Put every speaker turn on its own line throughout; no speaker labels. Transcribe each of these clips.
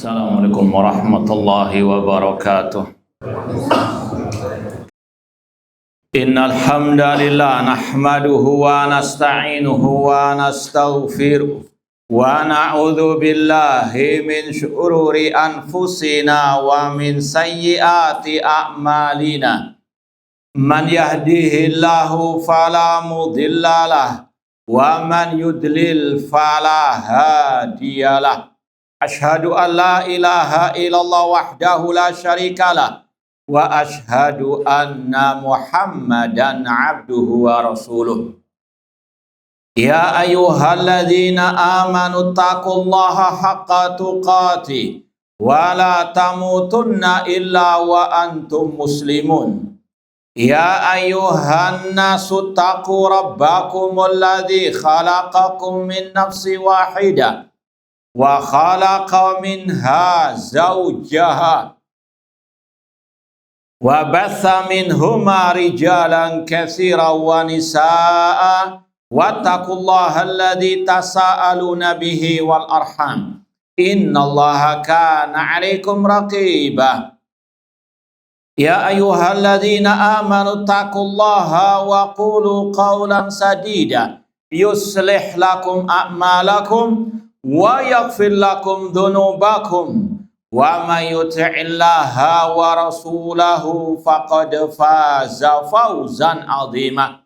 Assalamualaikum warahmatullahi wabarakatuh. Innal hamdalillah nahmaduhu wa nasta'inuhu wa nastaghfiruh wa na'udzu billahi min syururi anfusina wa min sayyiati a'malina. Man yahdihillahu fala mudhillalah wa man yudlil fala hadiyalah. Asyhadu an la ilaha illallah wahdahu la syarikalah wa asyhadu anna Muhammadan abduhu wa rasuluh. Ya ayyuhalladzina amanu taqullaha haqqa tuqatih wa la tamutunna illa wa antum muslimun. Ya ayyuhan nasu taqu rabbakumul ladzi khalaqakum min nafsin wahidah wa khalaqa minha zawjaha wa batha minhuma rijalan katsiran wa nisaa wattaqullaha alladzi tasaaluna bihi wal arham innallaha kana 'alaikum raqiba. Ya ayyuhalladzina amanu taqullaha wa qulu qawlan sadida yuslih lakum a'malakum wa yaghfir lakum dhunubakum wa may yuti'illaha wa rasulahu faqad faza fawzan 'azima.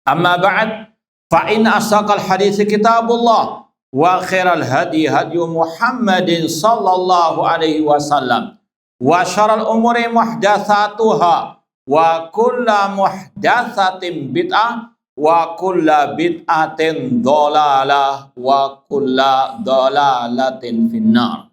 Amma ba'd, fa in asaqal hadits kitabullah wa khairal hadi hadyu Muhammadin sallallahu alaihi wasallam wa syarrul umuri muhdatsatuha wa kullu muhdatsatin bid'ah wa kulla bid'atin dhalalah wa kulla dhalalatin finnar.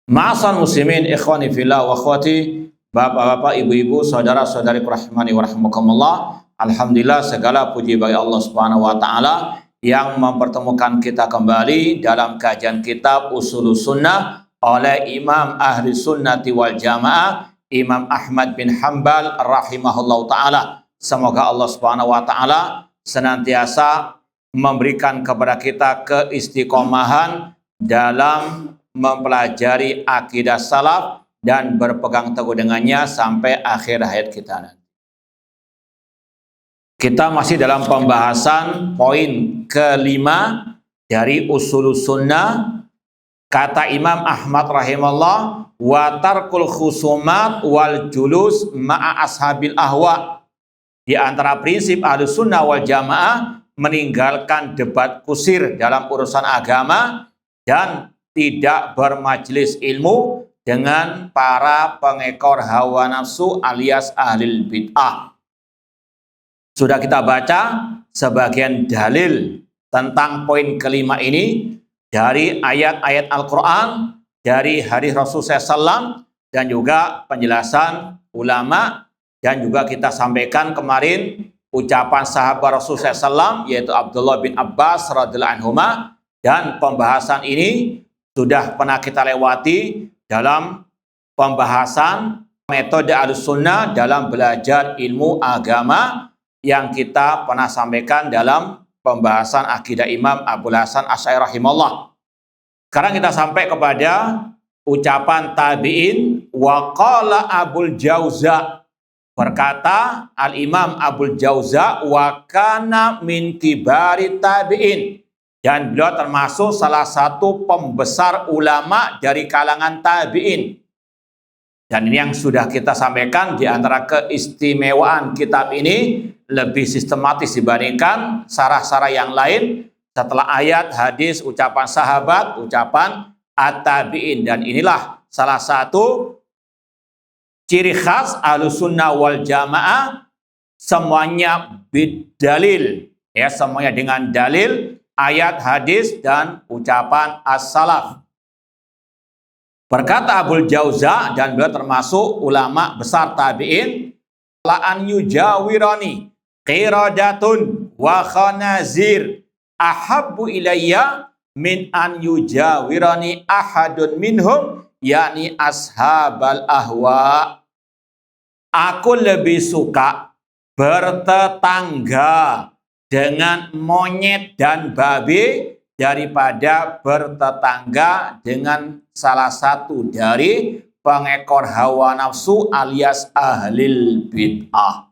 Ma'asal muslimin ikhwani fillah wa akhwati, bapak-bapak, ibu-ibu, saudara-saudari rahimani wa rahimakumullah. Alhamdulillah, segala puji bagi Allah Subhanahu wa taala yang mempertemukan kita kembali dalam kajian kitab Ushulus Sunnah oleh Imam Ahli Sunnati wal Jamaah Imam Ahmad bin Hanbal rahimahullahu taala. Semoga Allah Subhanahu wa taala senantiasa memberikan kepada kita keistiqomahan dalam mempelajari akidah salaf dan berpegang teguh dengannya sampai akhir hayat kita nanti. Kita masih dalam pembahasan poin kelima dari Ushulus Sunnah. Kata Imam Ahmad rahimahullah, wa tarkul khusumat wal julus ma'a ashabil ahwa. Di antara prinsip Ahlus Sunnah wal Jamaah meninggalkan debat kusir dalam urusan agama dan tidak bermajelis ilmu dengan para pengekor hawa nafsu alias ahlul bid'ah. Sudah kita baca sebagian dalil tentang poin kelima ini dari ayat-ayat Al-Quran, dari hadis Rasulullah SAW, dan juga penjelasan ulama. Dan juga kita sampaikan kemarin ucapan sahabat Rasulullah SAW yaitu Abdullah bin Abbas radhiyallahu anhuma, dan pembahasan ini sudah pernah kita lewati dalam pembahasan metode Ahlus Sunnah dalam belajar ilmu agama yang kita pernah sampaikan dalam pembahasan akidah Imam Abul Hasan Asy'ari rahimahullah. Sekarang kita sampai kepada ucapan tabi'in, wa qala Abul Jauza. Berkata Al-Imam Abul Jauza, wa kana min kibari tabi'in, dan beliau termasuk salah satu pembesar ulama dari kalangan tabi'in. Dan ini yang sudah kita sampaikan, di antara keistimewaan kitab ini lebih sistematis dibandingkan sarah-sarah yang lain. Setelah ayat, hadis, ucapan sahabat, ucapan at-tabi'in. Dan inilah salah satu ciri khas Ahlus Sunnah wal Jamaah, semuanya bidalil, ya, semuanya dengan dalil, ayat, hadis, dan ucapan as-salaf. Berkata Abul Jauza, dan beliau termasuk ulama besar tabi'in, la an yujawirani qiradatun wa khanazir ahabbu ilayya min an yujawirani ahadun minhum, yakni ashabal ahwa. Aku lebih suka bertetangga dengan monyet dan babi daripada bertetangga dengan salah satu dari pengekor hawa nafsu alias ahlil bid'ah.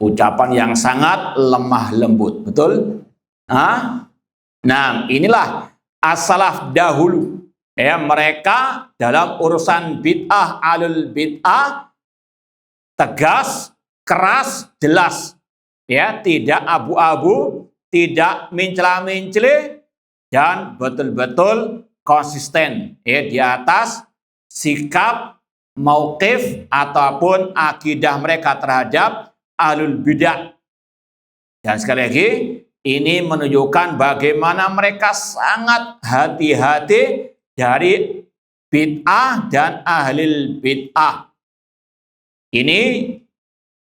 Ucapan yang sangat lemah lembut, betul? Nah, inilah as-salaf dahulu. Ya, mereka dalam urusan bid'ah, alul bid'ah tegas, keras, jelas. Ya, tidak abu-abu, tidak mencela-mencela, dan betul-betul konsisten ya di atas sikap, mauqif ataupun akidah mereka terhadap ahlul bidah. Dan sekali lagi, ini menunjukkan bagaimana mereka sangat hati-hati dari bid'ah dan ahlul bid'ah. Ini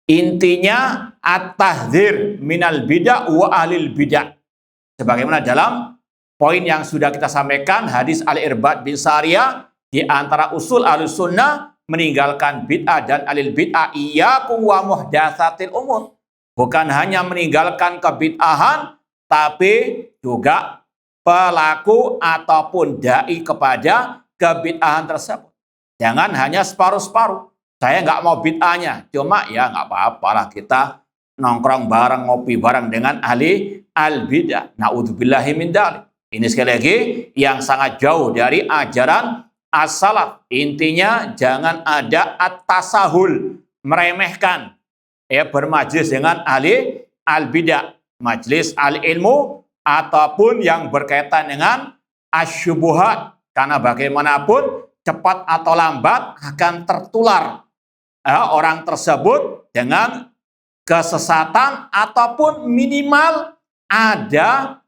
intinya at-tahdzir minal bidah wa ahlil bidah. Sebagaimana dalam poin yang sudah kita sampaikan, hadis Al-Irbad bin Sariyah, di antara usul Ahlus Sunnah meninggalkan bid'ah dan ahlil bid'ah iyyakum wa muhdatsatil umur. Bukan hanya meninggalkan kebid'ahan, tapi juga pelaku ataupun dai kepada kebid'ahan tersebut. Jangan hanya separuh-separuh. Saya nggak mau bid'ahnya, cuma ya nggak apa-apa lah kita nongkrong bareng, ngopi bareng dengan ahli al-bid'ah. Na'udzubillahi min dzalik. Ini sekali lagi yang sangat jauh dari ajaran as-salaf. Intinya jangan ada at-tasahul, meremehkan ya bermajlis dengan ahli al-bid'ah, majlis al-ilmu ataupun yang berkaitan dengan asyubuhat. Karena bagaimanapun cepat atau lambat akan tertular orang tersebut dengan kesesatan ataupun minimal ada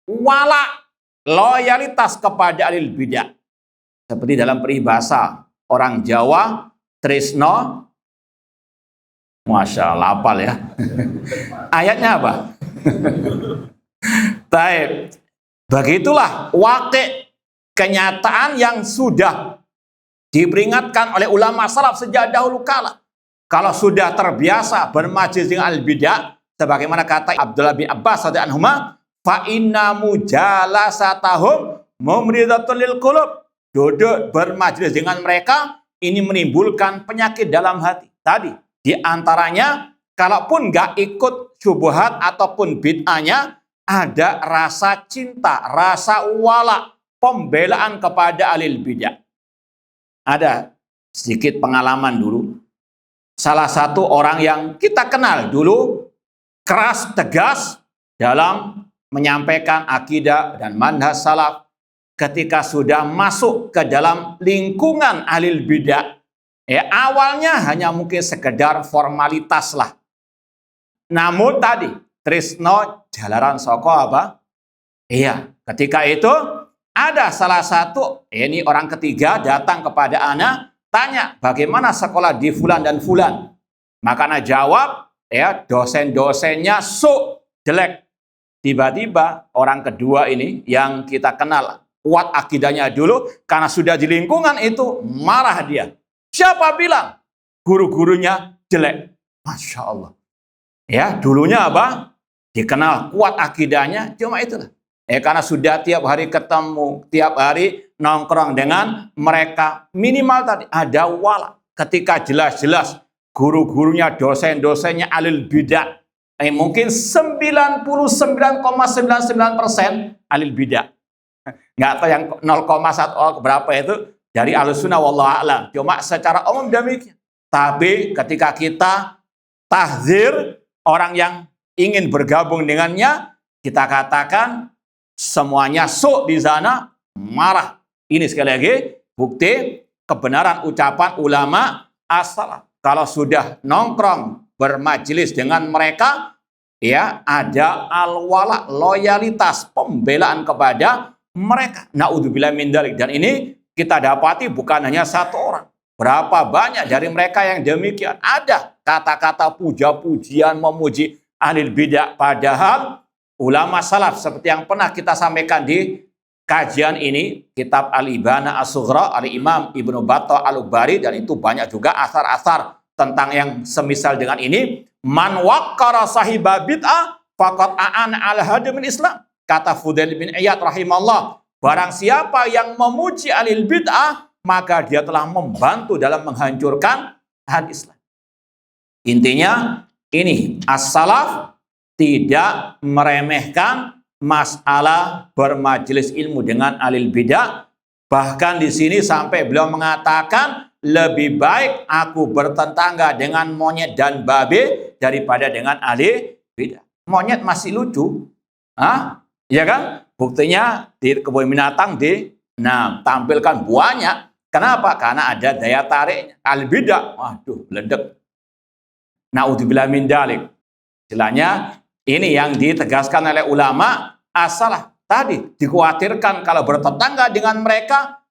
wala, loyalitas kepada ahli bidah. Seperti dalam peribahasa orang Jawa, tresno, Masya Allah, hafal ya. Ayatnya apa? Baik. Begitulah wakil kenyataan yang sudah diperingatkan oleh ulama salaf sejak dahulu kala. Kalau sudah terbiasa bermajlis dengan al-bidah, sebagaimana kata Abdullah bin Abbas radhiyallahu anhuma, fa inna mujalasatahum mumridatul lil qulub. Duduk bermajlis dengan mereka ini menimbulkan penyakit dalam hati. Tadi di antaranya kalaupun nggak ikut syubhat ataupun bid'ahnya, ada rasa cinta, rasa wala, pembelaan kepada ahlul bidah. Ada sedikit pengalaman dulu. Salah satu orang yang kita kenal dulu keras, tegas dalam menyampaikan akidah dan manhaj salaf. Ketika sudah masuk ke dalam lingkungan ahlul bidah, ya awalnya hanya mungkin sekedar formalitas lah. Namun tadi tresno jalaran soko apa? Iya, ketika itu ada salah satu, ini orang ketiga datang kepada ana, tanya bagaimana sekolah di fulan dan fulan. Maka ana jawab, ya dosen-dosennya jelek. Tiba-tiba orang kedua ini yang kita kenal kuat akidahnya dulu, karena sudah di lingkungan itu marah dia. Siapa bilang guru-gurunya jelek? Masya Allah. Ya dulunya apa? Dikenal kuat akidahnya, cuma itulah. Karena sudah tiap hari ketemu, tiap hari nongkrong dengan mereka, minimal tadi ada wala. Ketika jelas-jelas guru-gurunya, dosen-dosennya ahlul bidah, mungkin 99,99% ahlul bidah. Nggak tahu yang 0,1 berapa itu dari ahlus sunnah wallahu a'lam. Cuma secara umum demikian. Tapi ketika kita tahzir orang yang ingin bergabung dengannya, kita katakan semuanya di sana marah. Ini sekali lagi bukti kebenaran ucapan ulama as-salaf. Kalau sudah nongkrong bermajelis dengan mereka, ya ada al-wala, loyalitas, pembelaan kepada mereka. Na'udzubillah min dzalik. Dan ini kita dapati bukan hanya satu orang. Berapa banyak dari mereka yang demikian. Ada kata-kata puja-pujian memuji ahlul bidah. Padahal ulama salaf seperti yang pernah kita sampaikan di kajian ini, kitab Al-Ibana As-Sughra, Al-Imam Ibnu Battah Al-Ubari, dan itu banyak juga asar-asar tentang yang semisal dengan ini. Man waqqara sahiba bid'ah faqad a'ana ala hadamil Islam. kata Fudail bin Iyad rahimahullah, barang siapa yang memuji alil bid'ah, maka dia telah membantu dalam menghancurkan al-Islam. Intinya ini, as-salaf tidak meremehkan masalah bermajelis ilmu dengan alil bid'ah. Bahkan di sini sampai beliau mengatakan, lebih baik aku bertetangga dengan monyet dan babi daripada dengan ahli bid'ah. Monyet masih lucu, ya kan? Buktinya di kebun binatang tampilkan buahnya. Kenapa? Karena ada daya tariknya. Ahli bid'ah, waduh, ledek. Naudzubillah min dzalik. Istilahnya ini yang ditegaskan oleh ulama, as-salaf tadi dikhawatirkan kalau bertetangga dengan mereka,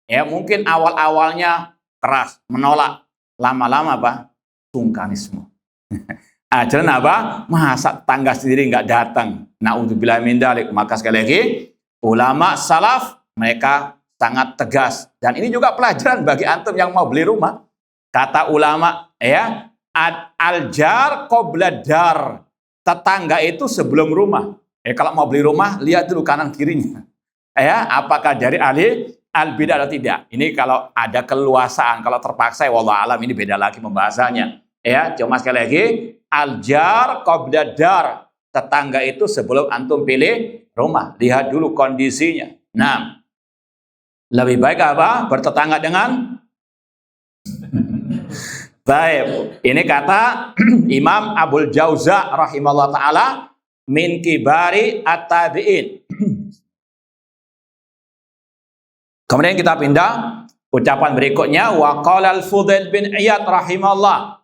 ya mungkin awal-awalnya keras, menolak, lama-lama apa? Sungkanisme. Ajaran apa? Masa tangga sendiri nggak datang. Naudzubillah min dzalik. Maka sekali lagi, ulama salaf mereka sangat tegas, dan ini juga pelajaran bagi antum yang mau beli rumah. Kata ulama, ya, al-jar qabla dar. Tetangga itu sebelum rumah. Kalau mau beli rumah, lihat dulu kanan kirinya. Ya, apakah dari ahli al-bidah atau tidak. Ini kalau ada keluasaan, kalau terpaksa, wallahu alam, ini beda lagi pembahasannya. Ya, cuma sekali lagi, al-jar qabla dar. Tetangga itu sebelum antum pilih rumah. Lihat dulu kondisinya. Nah, lebih baik apa? Bertetangga dengan baik. Ini kata Imam Abul Jauza rahimahullah ta'ala, min kibari at-tabi'in. Kemudian kita pindah ucapan berikutnya, wa qala al-Fudail bin Iyad rahimahullah,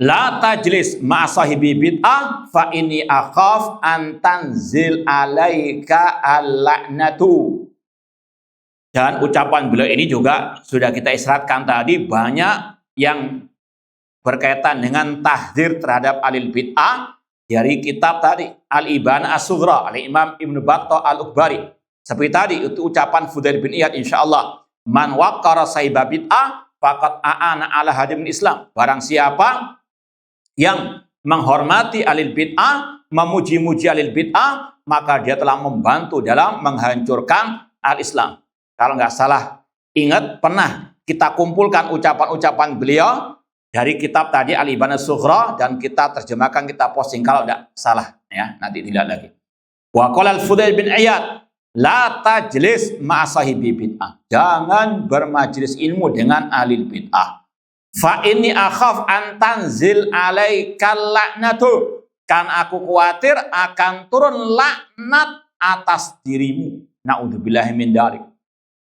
la tajlis ma'a sahibi bid'ah fa inni akhaf an tanzil alaika al-la'natu. Dan ucapan beliau ini juga sudah kita isyaratkan tadi, banyak yang berkaitan dengan tahdzir terhadap alil bid'ah dari kitab tadi Al-Ibanah As-Sughra oleh Imam Ibnu Battah Al-Ukhbari. Seperti tadi itu ucapan Fudail bin Iyad, insyaallah, man waqqara sahiba bid'ah faqad a'ana ala hadimil Islam. Barang siapa yang menghormati alil bid'ah, memuji-muji alil bid'ah, maka dia telah membantu dalam menghancurkan al-Islam. Kalau nggak salah ingat, pernah kita kumpulkan ucapan-ucapan beliau dari kitab tadi Al-Ibanah As-Sughra, dan kita terjemahkan, kita posting kalau tidak salah, ya, nanti tidak lagi. Wa qala al-Fudail bin Iyad, la tajlis ma'a sahibi bid'ah. Jangan bermajlis ilmu dengan ahli bid'ah. Fa inni akhaf an tanzil alaikal la'natu. Kan aku khawatir akan turun laknat atas dirimu. Naudzubillahi min dzalik.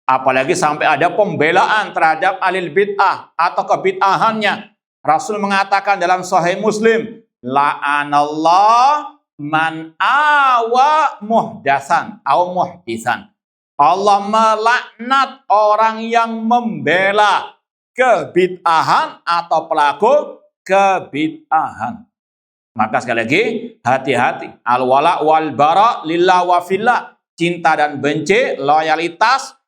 Apalagi sampai ada pembelaan terhadap ahli bid'ah atau kebid'ahannya. Rasul mengatakan dalam Sahih Muslim, la'anallah man awa muhdasan atau muhdisan. Allah melaknat orang yang membela kebid'ahan atau pelaku kebid'ahan. Maka sekali lagi, hati-hati. Al-wala wal bara lillah wa fillah. Cinta dan benci, loyalitas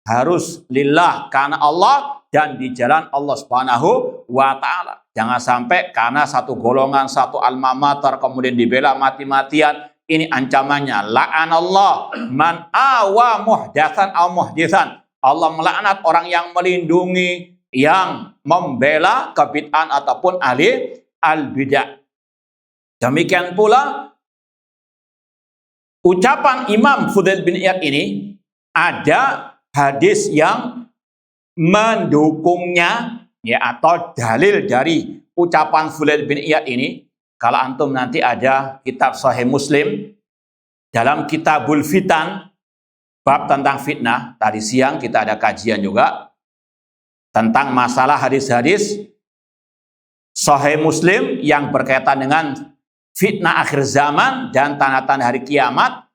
harus lillah, karena Allah dan di jalan Allah Subhanahu wa ta'ala. Jangan sampai karena satu golongan, satu alma mater kemudian dibela mati-matian. Ini ancamannya. La'anallah man awa muhdatsan aw muhdisan. Allah melaknat orang yang melindungi, yang membela kebid'ahan ataupun ahli al-bid'ah. Demikian pula ucapan Imam Fudail bin Iyad ini, ada hadis yang mendukungnya, ya, atau dalil dari ucapan Fudail bin Iyad ini. Kalau antum nanti ada kitab Sahih Muslim dalam Kitabul Fitan, bab tentang fitnah, tadi siang kita ada kajian juga tentang masalah hadis-hadis Sahih Muslim yang berkaitan dengan fitnah akhir zaman dan tanda-tanda hari kiamat.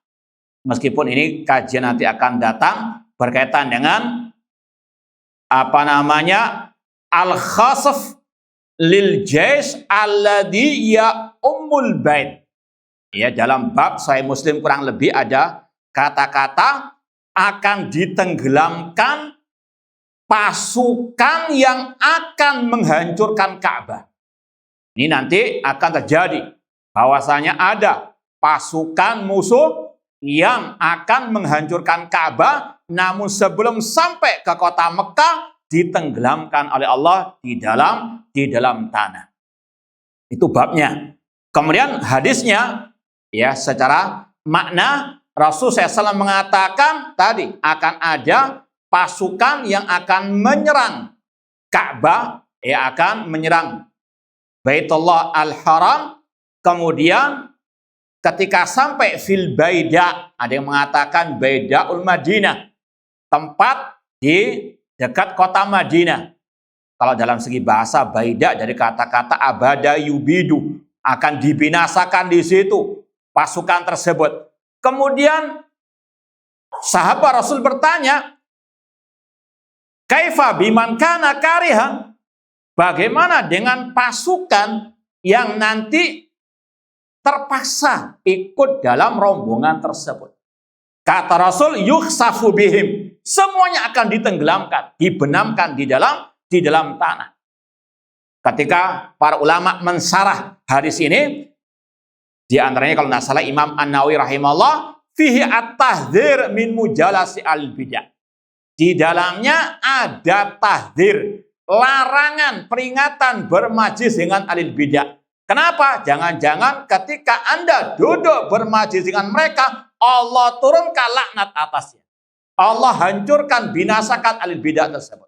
Meskipun ini kajian nanti akan datang berkaitan dengan al-khasaf lil jais alladhi ya ummul bait. Ya, dalam bab Sahih Muslim kurang lebih ada kata-kata akan ditenggelamkan pasukan yang akan menghancurkan Ka'bah. Ini nanti akan terjadi bahwasanya ada pasukan musuh yang akan menghancurkan Ka'bah, namun sebelum sampai ke kota Mekah ditenggelamkan oleh Allah di dalam tanah. Itu babnya. Kemudian hadisnya, ya, secara makna Rasul SAW mengatakan tadi akan ada pasukan yang akan menyerang Ka'bah, ya, akan menyerang Baitullah Al-Haram. Kemudian ketika sampai fil Baida, ada yang mengatakan Baidaul Madinah, tempat di dekat kota Madinah. Kalau dalam segi bahasa, Baida dari kata-kata abada yubidu, akan dibinasakan di situ pasukan tersebut. Kemudian sahabat Rasul bertanya, kaifa biman kana karihan? Bagaimana dengan pasukan yang nanti terpaksa ikut dalam rombongan tersebut? Kata Rasul, yukhsafu bihim. Semuanya akan ditenggelamkan, dibenamkan di dalam tanah. Ketika para ulama mensarah hadis ini, di antaranya kalau tidak salah Imam An-Nawawi rahimahullah, fihi at-tahdzir min mujalasi al-bidah. Di dalamnya ada tahdzir, larangan, peringatan bermajlis dengan alil bidah. Kenapa? Jangan-jangan ketika Anda duduk bermajlis dengan mereka, Allah turunkan laknat atasnya. Allah hancurkan, binasakan alil bidah tersebut.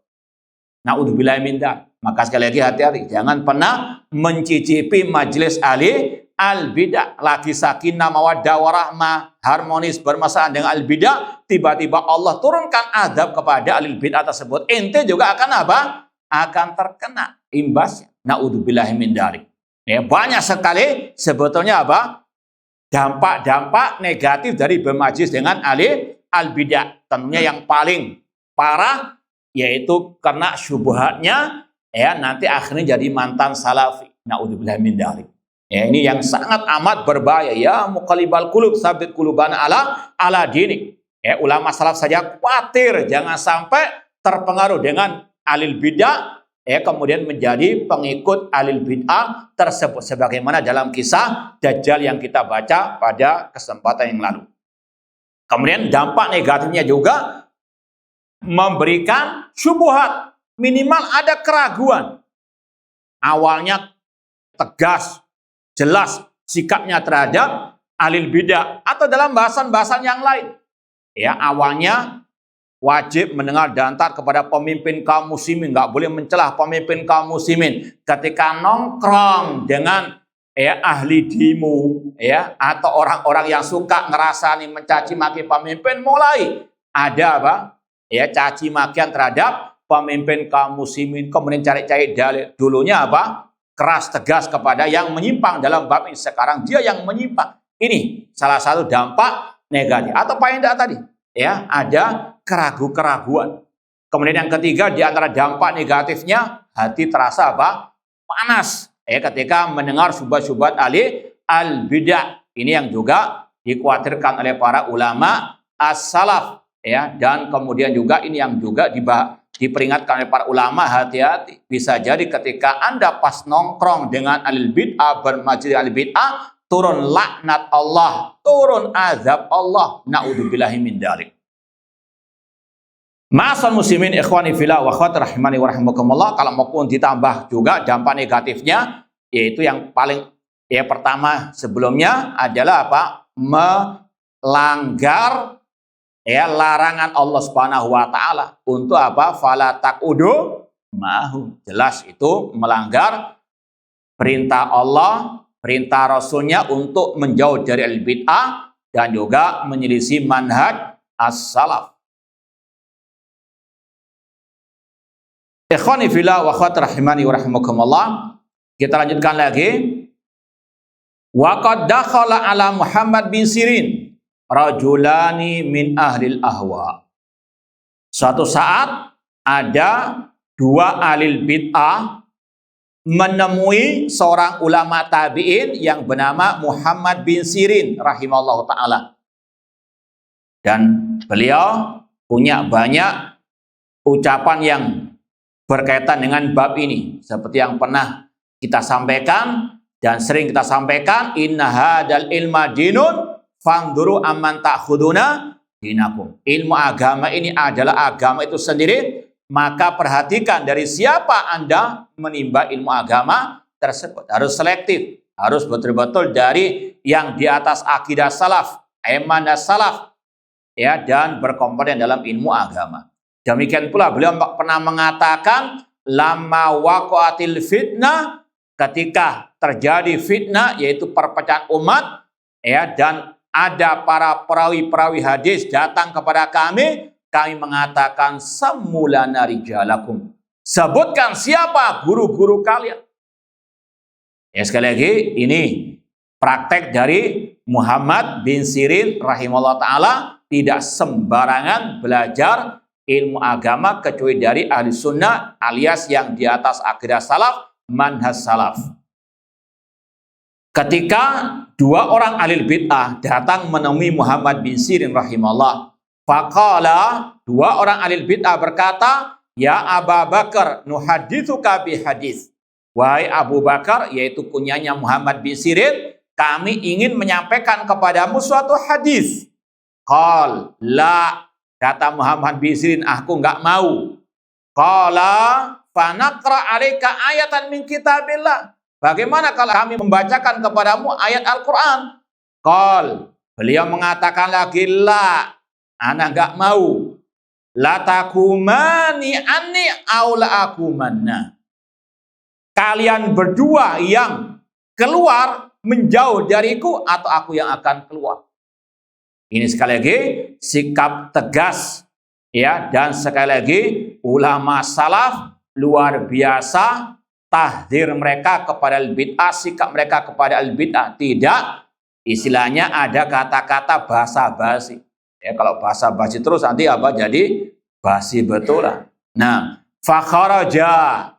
Na'udzubillahi min dzalik. Maka sekali lagi hati-hati, jangan pernah mencicipi majelis ahli al-bidah. Lagi sakinah mawaddah warahmah, harmonis bermasalah dengan al-bidah, tiba-tiba Allah turunkan azab kepada ahli bidah tersebut. Ente juga akan apa? Akan terkena imbasnya. Na'udzubillahi min dzalik. Ya, banyak sekali sebetulnya apa? Dampak-dampak negatif dari bermajlis dengan ahli al-bidah. Tentunya yang paling parah yaitu karena syubhatnya, ya, nanti akhirnya jadi mantan salafi. Na'udzubillahi min dzalik. Ya, ini yang sangat amat berbahaya. Ya muqallibal qulub, tsabbit qulubana ala dinik. Ya, ulama salaf saja khawatir jangan sampai terpengaruh dengan alil bidah, ya, kemudian menjadi pengikut alil bid'ah tersebut, sebagaimana dalam kisah Dajjal yang kita baca pada kesempatan yang lalu. Kemudian dampak negatifnya juga memberikan syubhat, minimal ada keraguan. Awalnya tegas, jelas sikapnya terhadap alil bidah, atau dalam bahasan-bahasan yang lain. Ya, awalnya wajib mendengar dan taat kepada pemimpin kaum muslimin, nggak boleh mencelah pemimpin kaum muslimin. Ketika nongkrong dengan, ya, ahli dimu, ya, atau orang-orang yang suka ngerasani mencaci maki pemimpin, mulai ada apa? Ya, caci makian terhadap pemimpin kaum muslimin. Kemudian cari-cari dalil. Dulunya apa? Keras tegas kepada yang menyimpang dalam bab ini. Sekarang dia yang menyimpang. Ini salah satu dampak negatif. Atau apa yang tadi? Ya, ada keraguan. Kemudian yang ketiga, di antara dampak negatifnya, hati terasa apa? Panas. Ya, ketika mendengar syubhat-syubhat ahli al-bidah. Ini yang juga dikhawatirkan oleh para ulama as-salaf. Ya, dan kemudian juga ini yang juga diperingatkan oleh para ulama, hati-hati. Bisa jadi ketika Anda pas nongkrong dengan ahli bid'ah, bermajlis ahli bid'ah, turun laknat Allah, turun azab Allah. Na'udzubillahi min dzalik. Ma'asal muslimin ikhwani fillah wa akhwati rahimani wa rahimakumullah. Kalau maupun ditambah juga dampak negatifnya, yaitu yang paling, ya, pertama sebelumnya adalah apa? Melanggar, ya, larangan Allah Subhanahu wa taala untuk apa? Fala taqudu ma'hum. Jelas itu melanggar perintah Allah, perintah Rasulnya untuk menjauh dari al-bid'ah dan juga menyelisih manhaj as-salaf. Ikhwani fillah wa akhwati rahimani wa rahimakumullah. Kita lanjutkan lagi. Wa qad dakhala ala Muhammad bin Sirin rajulani min ahlil ahwa. Suatu saat ada dua ahli bid'ah menemui seorang ulama tabi'in yang bernama Muhammad bin Sirin rahimahullah ta'ala. Dan beliau punya banyak ucapan yang berkaitan dengan bab ini. Seperti yang pernah kita sampaikan, Dan sering kita sampaikan, inna hadal ilma dinun fanduru amman ta'khuduna dinakum. Ilmu agama ini adalah agama itu sendiri, maka perhatikan dari siapa Anda menimba ilmu agama tersebut. Harus selektif, harus betul-betul dari yang di atas akidah salaf, iman salaf, ya, dan berkompeten dalam ilmu agama. Demikian pula beliau pernah mengatakan, lama waqatil fitnah, ketika terjadi fitnah yaitu perpecahan umat, ya, dan ada para perawi-perawi hadis datang kepada kami mengatakan samulana rijalakum. Sebutkan siapa guru-guru kalian. Ya, sekali lagi ini praktek dari Muhammad bin Sirin rahimahullah ta'ala, tidak sembarangan belajar ilmu agama kecuali dari ahli sunnah alias yang di atas akidah salaf, manhaj salaf. Ketika dua orang ahli bid'ah datang menemui Muhammad bin Sirin rahimahullah, faqala, dua orang ahli bid'ah berkata, ya Abu Bakar, nuhaditsuka bi hadis. Wahai Abu Bakar, yaitu kunyanya Muhammad bin Sirin, kami ingin menyampaikan kepadamu suatu hadis. Qal, la, kata Muhammad bin Sirin, aku enggak mau. Qala, fanaqra 'alaika ayatan min kitabillah. Bagaimana kalau kami membacakan kepadamu ayat Al-Quran? Qal, beliau mengatakan lagi, la, ana enggak mau. La takumani anni aw la akumanna. Kalian berdua yang keluar menjauh dariku atau aku yang akan keluar. Ini sekali lagi sikap tegas, ya, dan sekali lagi ulama salaf luar biasa tahdzir mereka kepada al-bid'ah, sikap mereka kepada al-bid'ah. Tidak, istilahnya ada kata-kata basa-basi. Ya, kalau basa-basi terus nanti apa? Jadi basi betulan. Nah, fakharaja,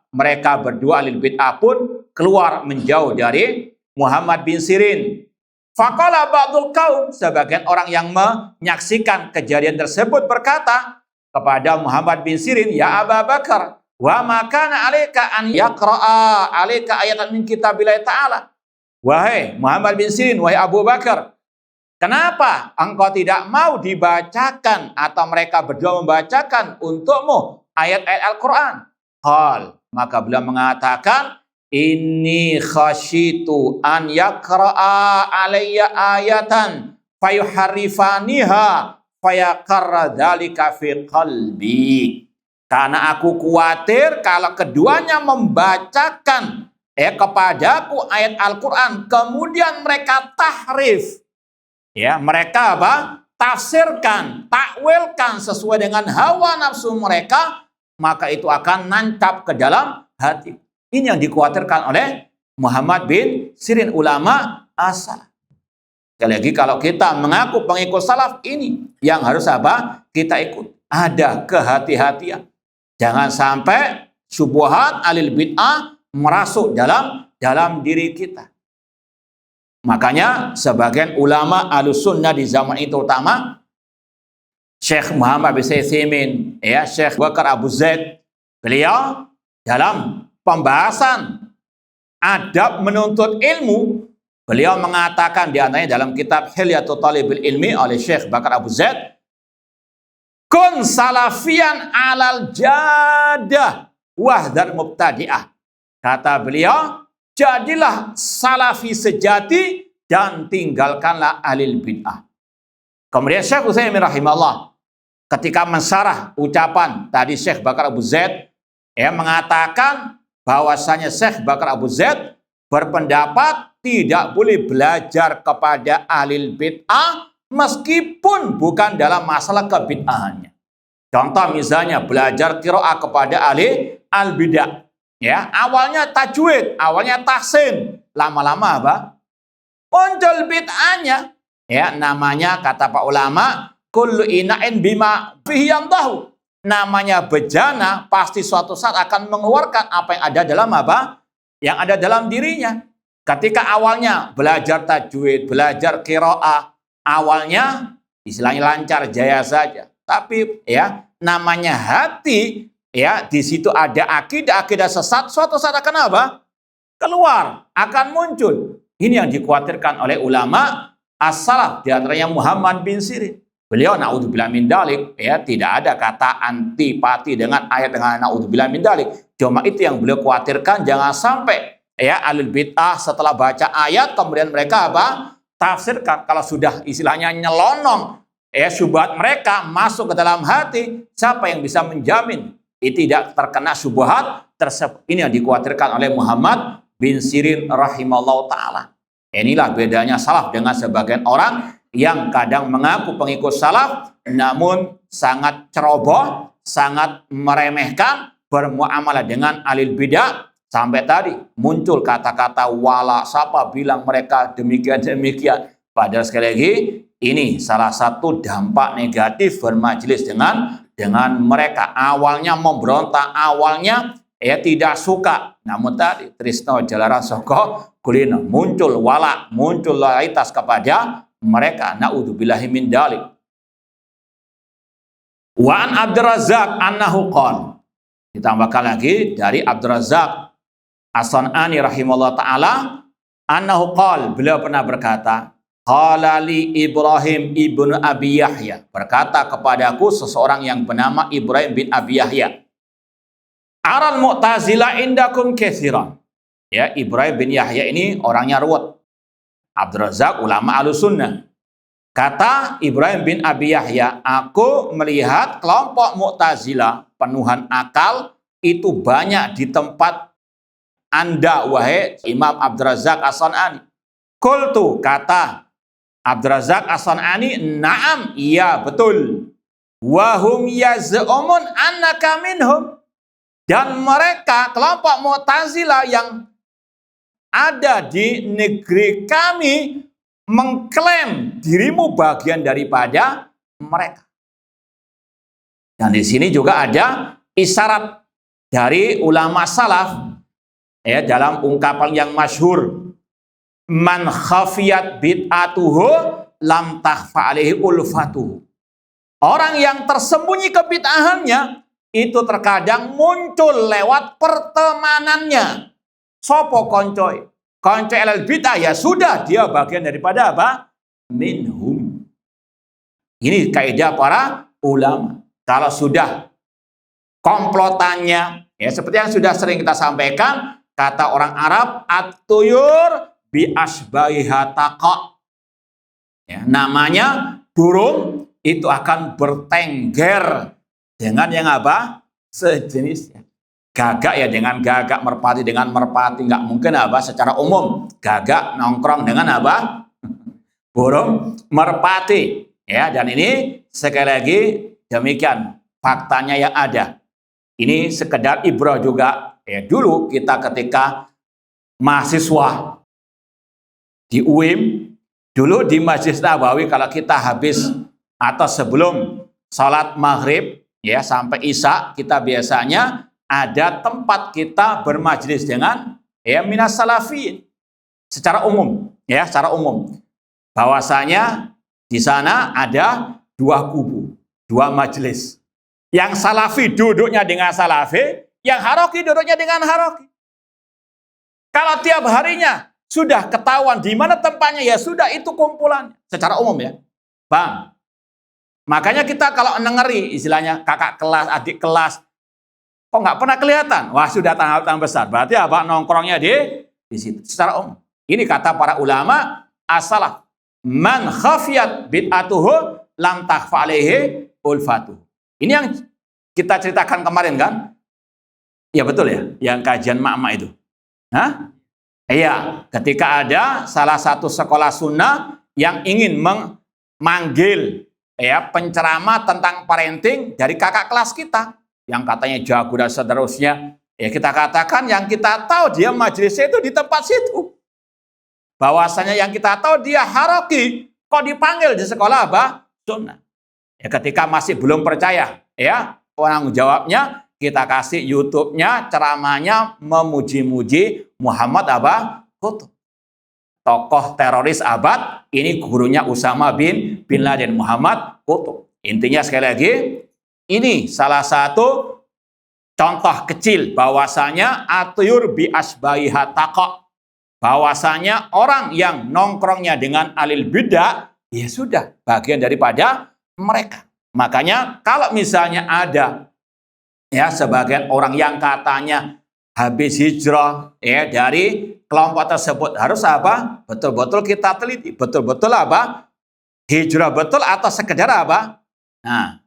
mereka berdua ahli bid'ah pun keluar menjauh dari Muhammad bin Sirin. Faqala ba'dul qaum, sebagian orang yang menyaksikan kejadian tersebut berkata kepada Muhammad bin Sirin, ya Abu Bakar, wa makana 'alaika an yaqra'a 'alaika ayatan min kitabillah ta'ala. Wahai Muhammad bin Sirin, wahai Abu Bakar, kenapa engkau tidak mau dibacakan atau mereka berdua membacakan untukmu ayat-ayat Al-Quran? Qal, maka beliau mengatakan, inni khasyitu an yaqra'a 'alayya ayatan fayuharrifaniha fayaqarra dzalika fi qalbi. Karena aku khawatir kalau keduanya membacakan kepadaku ayat Al-Quran, kemudian mereka tahrif, ya, mereka apa? Tafsirkan, takwilkan sesuai dengan hawa nafsu mereka, maka itu akan nancap ke dalam hati. Ini yang dikhawatirkan oleh Muhammad bin Sirin, ulama asal. Sekali lagi, kalau kita mengaku pengikut salaf, ini yang harus apa? Kita ikut. Ada kehati-hatian. Jangan sampai syubhat alil bid'ah merasuk dalam diri kita. Makanya sebagian ulama ahlus sunnah di zaman itu, terutama Syekh Muhammad bin Utsaimin, ya, Syekh Bakar Abu Zaid, beliau dalam pembahasan adab menuntut ilmu, beliau mengatakan di antaranya dalam kitab Hilyatul Talibul Ilmi oleh Syekh Bakar Abu Zaid, kun salafian alal jadah wahdar mubtadi'ah. Kata beliau, jadilah salafi sejati dan tinggalkanlah alil bid'ah. Kemudian Syekh Utsaimin rahimahullah ketika mensyarah ucapan tadi Syekh Bakar Abu Zaid, mengatakan bahwasanya Syekh Bakar Abu Zaid berpendapat tidak boleh belajar kepada alil bid'ah meskipun bukan dalam masalah kebid'ahannya. Contoh misalnya belajar qiraah kepada ahli al-bid'ah. Ya, awalnya tajwid, awalnya tahsin, lama-lama apa? Muncul bid'ahnya. Ya, namanya kata Pak ulama, kullu ina'in bima fihi yandahu. Namanya bejana pasti suatu saat akan mengeluarkan apa yang ada dalam apa? Yang ada dalam dirinya. Ketika awalnya belajar tajwid, belajar qiraah, awalnya istilahnya lancar jaya saja, tapi ya namanya hati, ya di situ ada akidah sesat, suatu saat akan apa? keluar, akan muncul. Ini yang dikhawatirkan oleh ulama as-salaf, di antaranya Muhammad bin Sirin. Beliau naudzubillah min dalik, ya, tidak ada kata antipati dengan ayat dengan naudzubillah min dalik. Cuma itu yang beliau khawatirkan, jangan sampai ya ahlul bid'ah setelah baca ayat kemudian mereka apa? Tafsirkan. Kalau sudah istilahnya nyelonong ya syubhat mereka masuk ke dalam hati, siapa yang bisa menjamin tidak terkena syubhat tersebut? Ini yang dikhawatirkan oleh Muhammad bin Sirin rahimahullah ta'ala. Inilah bedanya salaf dengan sebagian orang yang kadang mengaku pengikut salaf namun sangat ceroboh, sangat meremehkan, bermuamalah dengan alil bidah, sampai tadi muncul kata-kata wala, siapa bilang mereka demikian-demikian. Padahal sekali lagi ini salah satu dampak negatif bermajelis dengan mereka. Awalnya memberontak, awalnya ya tidak suka, namun tadi trisno jalaran soko kulino, muncul wala, muncul loyalitas kepada mereka. Naudzubillahi min dalik. Wa an Abdurrazzaq annahu qala, ditambahkan lagi dari Abdurrazzaq As-San'ani rahimahullah ta'ala, annahu qala, beliau pernah berkata, qala li Ibrahim ibnu Abi Yahya, berkata kepadaku seseorang yang bernama Ibrahim bin Abi Yahya, aral mu'tazila indakum katsiran. Ya, Ibrahim bin Yahya ini orangnya ruwet. Abdurrazzaq ulama Ahlussunnah. Kata Ibrahim bin Abi Yahya, aku melihat kelompok Mu'tazilah penuhan akal itu banyak di tempat Anda, wahai Imam Abdurrazzaq As-San'ani. Qultu, kata Abdurrazzaq As-San'ani, na'am, iya betul. Wahum yaz'umun annaka minhum. Dan mereka kelompok Mu'tazilah yang ada di negeri kami mengklaim dirimu bagian daripada mereka. Dan di sini juga ada isyarat dari ulama salaf ya, dalam ungkapan yang masyhur, man khafiyat bid'atuhu lam takhfa alaihi ulfatuhu. Orang yang tersembunyi kebid'ahannya itu terkadang muncul lewat pertemanannya. Sopo koncoy? Koncoy alal bid'ah, ya sudah dia bagian daripada apa? Minhum. Ini kaidah para ulama. Kalau sudah komplotannya, ya seperti yang sudah sering kita sampaikan, kata orang Arab, at-tuyur bi asbahiha taqa. Ya, namanya burung itu akan bertengger dengan yang apa? Sejenisnya. Gagak ya dengan gagak, merpati dengan merpati, nggak mungkin apa secara umum gagak nongkrong dengan apa? Burung merpati. Ya, dan ini sekali lagi demikian faktanya yang ada. Ini sekedar ibrah juga. Ya, dulu kita ketika mahasiswa di UIM, dulu di Masjid Nabawi, kalau kita habis atau sebelum sholat maghrib ya sampai isya, kita biasanya ada tempat kita bermajlis dengan ya minas salafin secara umum, ya secara umum. Bahwasanya di sana ada dua kubu, dua majelis. Yang salafi duduknya dengan salafi, yang haroki duduknya dengan haroki. Kalau tiap harinya sudah ketahuan di mana tempatnya, ya sudah itu kumpulan secara umum ya, Bang. Makanya kita kalau ngeri istilahnya kakak kelas, adik kelas, kok nggak pernah kelihatan? Wah sudah tangan besar. Berarti apa? Nongkrongnya di situ. Secara umum. Ini kata para ulama as-salaf. Man khafiyat bid'atuhu lam takhfa alaihi ulfatuh. Ini yang kita ceritakan kemarin kan? Ya betul ya, yang kajian mak-mak itu. Hah? Iya, ketika ada salah satu sekolah sunnah yang ingin memanggil ya penceramah tentang parenting dari kakak kelas kita yang katanya jago dan seterusnya, ya kita katakan yang kita tahu dia majelisnya itu di tempat situ. Bahwasanya yang kita tahu dia haroki, kok dipanggil di sekolah apa? Sunnah. Ya ketika masih belum percaya, ya penanggung jawabnya kita kasih YouTube-nya, ceramahnya memuji-muji Muhammad apa? Qutb. Tokoh teroris abad, ini gurunya Usama bin Laden, Muhammad Qutb. Intinya sekali lagi, ini salah satu contoh kecil bahwasanya atyur bi asbahiha taqa, bahwasanya orang yang nongkrongnya dengan alil bidah ya sudah bagian daripada mereka. Makanya kalau misalnya ada ya sebagian orang yang katanya habis hijrah ya dari kelompok tersebut, harus apa? Betul-betul kita teliti, betul-betul apa? Hijrah betul atau sekedar apa? Nah,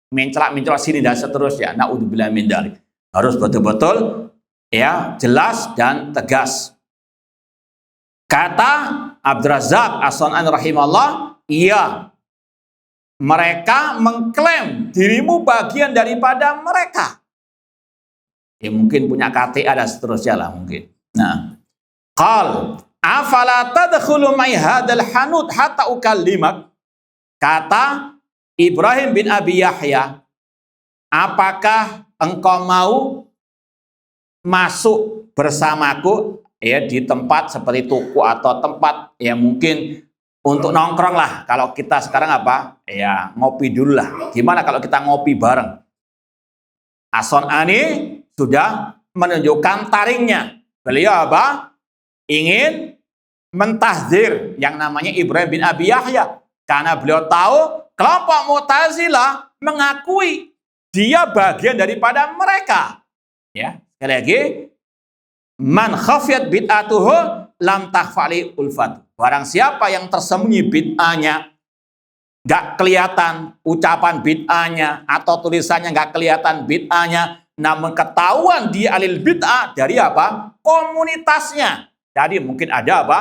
mencelak-mencelak sini dan seterusnya. Naudzubillah min dzalik. Harus betul-betul ya jelas dan tegas. Kata Abdurrazzaq As-San'ani rahimahullah, iya, mereka mengklaim dirimu bagian daripada mereka. Ya mungkin punya KTA dan seterusnya lah mungkin. Nah, qal afala tadkhulu mai hadzal hanud hatta ukallimak. Kata Ibrahim bin Abi Yahya, apakah engkau mau masuk bersamaku ya di tempat seperti toko atau tempat ya mungkin untuk nongkrong lah. Kalau kita sekarang apa? Ya ngopi dulu lah. Gimana kalau kita ngopi bareng? As-San'ani sudah menunjukkan taringnya. Beliau apa? Ingin mentahdzir yang namanya Ibrahim bin Abi Yahya. Karena beliau tahu kelompok Mu'tazilah mengakui dia bagian daripada mereka. Ya, sekali lagi, man khafiyat bid'atuhu lam takhfali ulfat. Barang siapa yang tersembunyi bid'ahnya, nggak kelihatan ucapan bid'ahnya atau tulisannya nggak kelihatan bid'ahnya, namun ketahuan dia alil bid'ah dari apa? Komunitasnya. Jadi mungkin ada apa?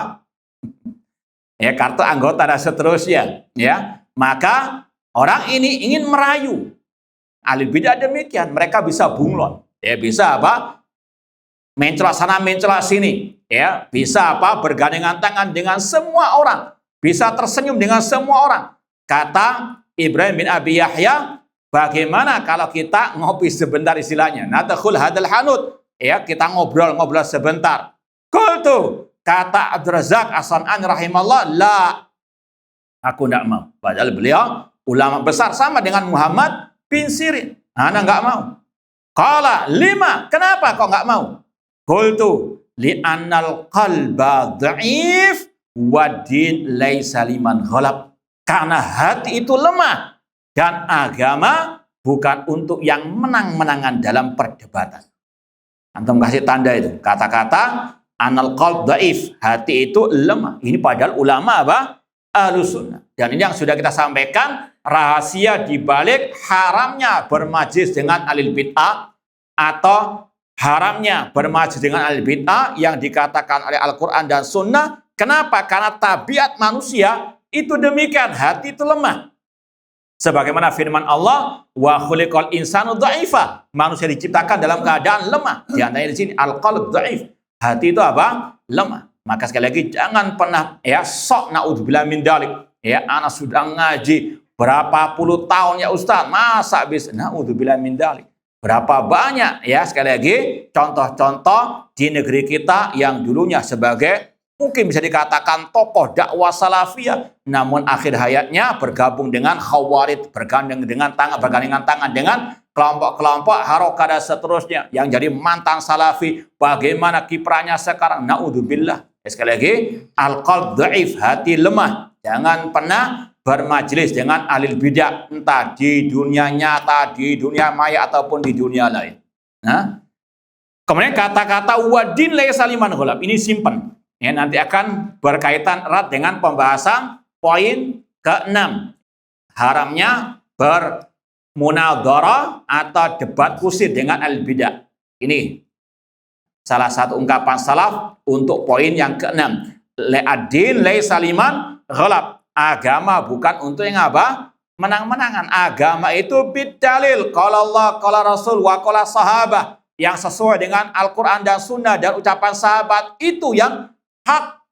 Ya kartu anggota dan seterusnya. Ya, maka orang ini ingin merayu alil bid'ah demikian, mereka bisa bunglon. Ya bisa apa? Mencelak sana, mencelak sini. Ya, bisa apa? Bergandengan tangan dengan semua orang. Bisa tersenyum dengan semua orang. Kata Ibrahim bin Abi Yahya, bagaimana kalau kita ngopi sebentar istilahnya? Nadakhul hadal hanud. Ya, kita ngobrol-ngobrol sebentar. Qultu, kata Abdurrazzaq As-San'ani rahimahullah, la, aku tidak mau. Padahal beliau ulama besar sama dengan Muhammad bin Sirin. Ana nggak mau. Qala lima, kenapa kok nggak mau? Qultu li'annal qalba dha'if wa din laisa liman ghalab. Karena hati itu lemah dan agama bukan untuk yang menang-menangan dalam perdebatan. Antum kasih tanda itu, kata-kata anal qalb dhaif, hati itu lemah. Ini padahal ulama apa? Ahlus sunnah. Dan ini yang sudah kita sampaikan, rahasia di balik haramnya bermajlis dengan alil bid'ah atau haramnya bermajlis dengan alil bid'ah yang dikatakan oleh Al-Quran dan Sunnah. Kenapa? Karena tabiat manusia itu demikian, hati itu lemah. Sebagaimana firman Allah, wa khuliqal insanu dha'ifa. Manusia diciptakan dalam keadaan lemah. Di antaranya di sini al-qalb dhaif. Hati itu apa? Lemah. Maka sekali lagi jangan pernah ya sok naudzubillah min dzalik. Ya, anak sudah ngaji berapa puluh tahun ya Ustaz, masa bisa naudzubillah min dzalik. Berapa banyak ya sekali lagi contoh-contoh di negeri kita yang dulunya sebagai mungkin bisa dikatakan tokoh dakwah salafiyah, namun akhir hayatnya bergabung dengan khawarij, bergandengan tangan dengan kelompok-kelompok harokat dan seterusnya yang jadi mantan salafi. Bagaimana kiprahnya sekarang? Naudzubillah. Sekali lagi, al-qalb dhaif, hati lemah. Jangan pernah bermajlis dengan alil bidah, entah di dunia nyata, di dunia maya ataupun di dunia lain. Nah, kemudian kata-kata wadin laisa liman ghalab, ini simpen. Ya, nanti akan berkaitan erat dengan pembahasan poin ke-6. Haramnya bermunadharah atau debat kusir dengan alil bidah. Ini salah satu ungkapan salaf untuk poin yang ke-6. Ad-din laisa liman ghalab. Agama bukan untuk yang apa? Menang-menangan. Agama itu bidalil. Qala Allah, qala Rasul, wa qala sahabah. Yang sesuai dengan Al-Quran dan Sunnah dan ucapan sahabat. Itu yang hak.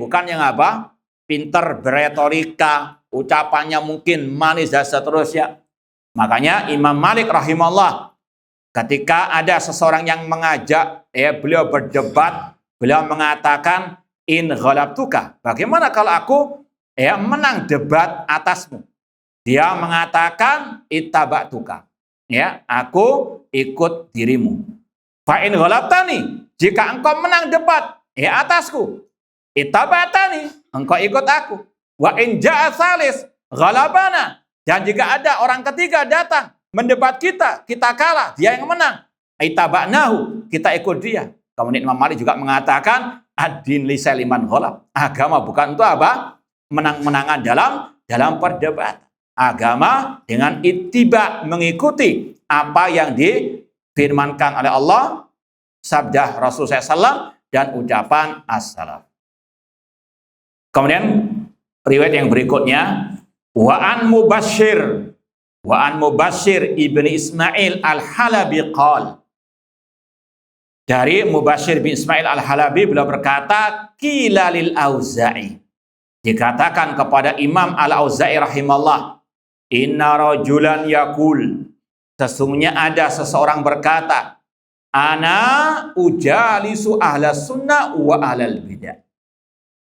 Bukan yang apa? Pinter beretorika. Ucapannya mungkin manis dan seterusnya. Makanya Imam Malik rahimahullah, ketika ada seseorang yang mengajak, beliau berdebat, beliau mengatakan, in ghalabtuka. Bagaimana kalau aku menang debat atasmu? Dia mengatakan, ittaba'tuka. ya, aku ikut dirimu. Fa in ghalabtani, jika engkau menang debat ya atasku, ittabatani, engkau ikut aku. Wa in ja'a salis ghalabana, dan jika ada orang ketiga datang mendebat kita, kita kalah, dia yang menang, ittaba'nahu, kita ikut dia. Kemudian Imam Malik juga mengatakan ad-din laysa liman ghalab. Agama bukan untuk apa? Menang-menangan dalam perdebatan. Agama dengan ittiba, mengikuti apa yang difirmankan oleh Allah, sabda Rasulullah SAW, dan ucapan as-salaf. Kemudian riwayat yang berikutnya, wa an Mubashir ibni Ismail al-Halabi qal. Dari Mubashir bin Ismail al-Halabi, beliau berkata, qila lil Auza'i, dikatakan kepada Imam al-Auza'i rahimahullah, inna rajulan yakul, sesungguhnya ada seseorang berkata, ana ujalisu ahlas sunnah wa ahlal bidah.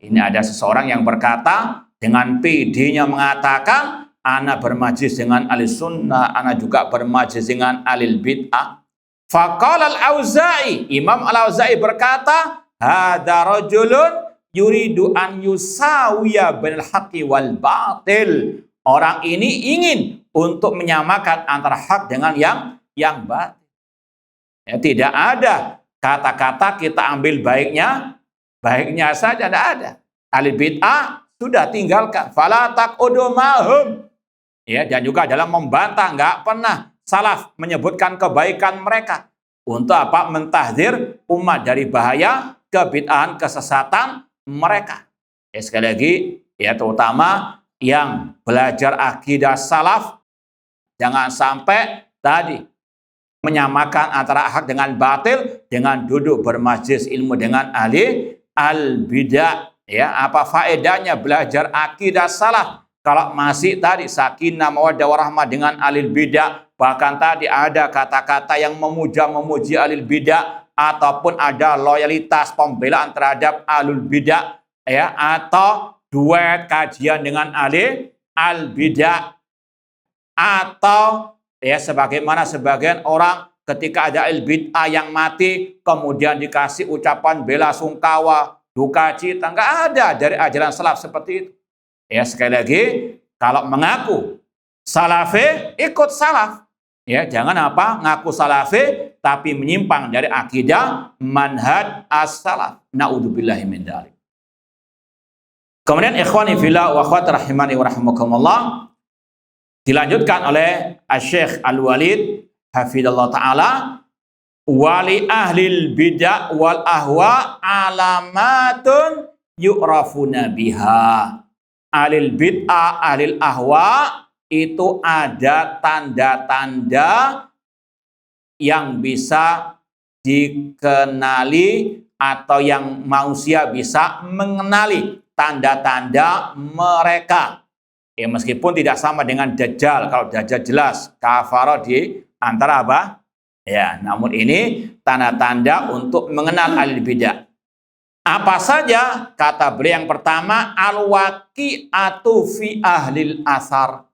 Ini ada seseorang yang berkata dengan PD-nya mengatakan, ana bermajlis dengan ahli sunnah, ana juga bermajlis dengan ahli bid'ah. Faqala al-Auza'i, Imam al-Auza'i berkata, hadza rajulun yuridu an yusawiya bainal haqqi wal batil. Orang ini ingin untuk menyamakan antara hak dengan yang batil. Ya, tidak ada kata-kata kita ambil baiknya saja, tidak ada. Ahli bid'ah sudah tinggalkan. Fala taqudu mahum. Ya, dan juga dalam membantah nggak pernah salaf menyebutkan kebaikan mereka. Untuk apa? Mentahdzir umat dari bahaya kebid'ahan, kesesatan mereka. Ya, sekali lagi, ya, terutama yang belajar akidah salaf, jangan sampai tadi menyamakan antara hak dengan batil dengan duduk bermajlis ilmu dengan ahli al-bidah. Ya, apa faedahnya belajar akidah salaf kalau masih tadi sakinah mawaddah warahmah dengan ahli bidah, bahkan tadi ada kata-kata yang memuji ahli bidah, ataupun ada loyalitas pembelaan terhadap ahlul bidah, ya, atau duet kajian dengan ahli al-bidah, atau ya sebagaimana sebagian orang ketika ada al-bid'ah yang mati kemudian dikasih ucapan bela sungkawa, duka cita. Enggak ada dari ajaran salaf seperti itu. Ya, sekali lagi, kalau mengaku salafi, ikut salaf. Ya, jangan apa ngaku salafi tapi menyimpang dari akidah manhaj as-salaf. Naudzubillahi min dzalik. Kemudian ikhwani fillah wa akhwati rahimani wa rahimakumullah, dilanjutkan oleh Asy-Syaikh Al-Walid hafizallahu taala, wali ahlil bid'ah wal ahwa alamatun yu'rafuna biha. Ahlil bid'ah, ahlil ahwa itu ada tanda-tanda yang bisa dikenali atau yang manusia bisa mengenali tanda-tanda mereka. Ya, meskipun tidak sama dengan Dajjal. Kalau Dajjal jelas kafara di antara apa? Ya, namun ini tanda-tanda untuk mengenal ahli bidah. Apa saja? Kata beliau yang pertama, al-waqi'atu fi ahlil asar.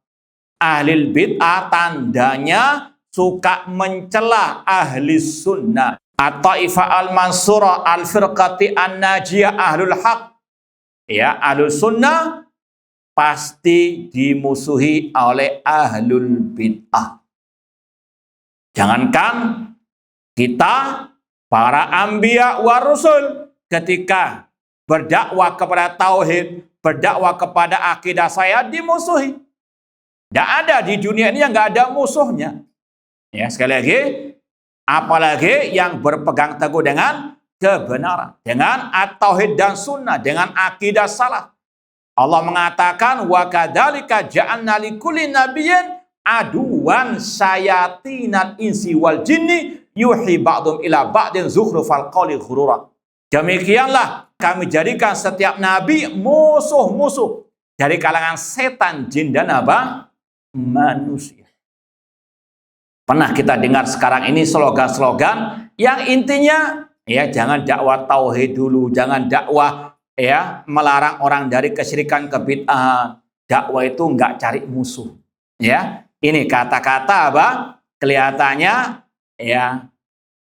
Ahlil bid'ah tandanya suka mencela ahli sunnah. At-taifah al-mansurah al-firqati an-najiyah ahlul haq. Ya, ahlul sunnah pasti dimusuhi oleh ahlul bid'ah. Jangankan kita, para anbiya wa rusul, ketika berdakwah kepada tauhid, berdakwah kepada akidah saya dimusuhi. Tidak ada di dunia ini yang nggak ada musuhnya. Ya, sekali lagi, apalagi yang berpegang teguh dengan kebenaran, dengan at-tauhid dan sunnah, dengan akidah salaf. Allah mengatakan, wa kadzalika ja'alna likulli nabiyyin aduwan syayatinal insi wal jinni yuhi ba'dhum ila ba'din zukhrufal qawli ghurura. Demikianlah kami jadikan setiap nabi musuh-musuh dari kalangan setan, jin, dan apa? Manusia. Pernah kita dengar sekarang ini slogan-slogan yang intinya ya jangan dakwah tauhid dulu, jangan dakwah ya melarang orang dari kesyirikan, kebid'ahan. Dakwah itu enggak cari musuh. Ya, ini kata-kata apa? kelihatannya ya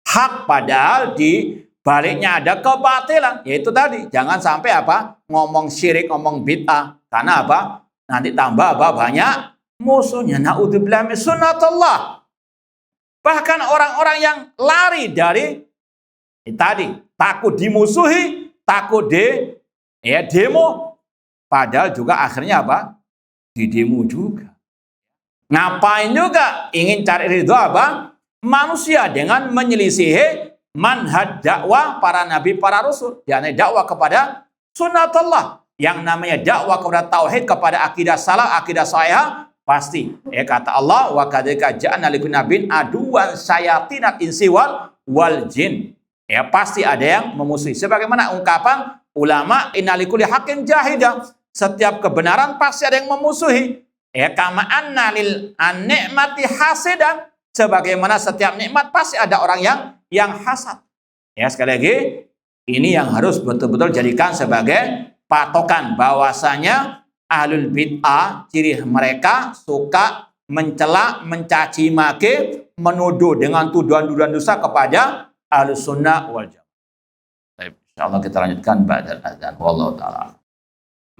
hak, padahal di baliknya ada kebatilan. Yaitu tadi, jangan sampai apa? Ngomong syirik, ngomong bid'ah. Karena apa? Nanti tambah apa? Banyak musuhnya. Na'udzubillah min sunnatullah. Bahkan orang-orang yang lari dari tadi, takut dimusuhi, takut demo, padahal juga akhirnya apa? Didemo juga. Ngapain juga ingin cari ridho apa? Manusia dengan menyelisihi manhaj dakwah para nabi, para rasul. Yakni dakwah kepada sunnatullah. Yang namanya dakwah kepada tauhid, kepada akidah salah, akidah sahih, pasti. Kata Allah, wa kadzalika ja'alna likulli nabiyyin aduwwan syayatinal insi wal jin. Pasti ada yang memusuhi. Sebagaimana ungkapan ulama, inna likulli haqqin jahidah. Setiap kebenaran pasti ada yang memusuhi. Kama anna lil an-ni'mati hasidan. Sebagaimana setiap nikmat pasti ada orang yang hasad. Sekali lagi, ini yang harus betul-betul jadikan sebagai patokan bahwasanya ahlul bid'ah, ciri mereka suka mencela, mencaci maki, menuduh dengan tuduhan-tuduhan dosa kepada ahlus sunnah wal jamaah. Insyaallah kita lanjutkan ba'dal adzan. Wallahu taala.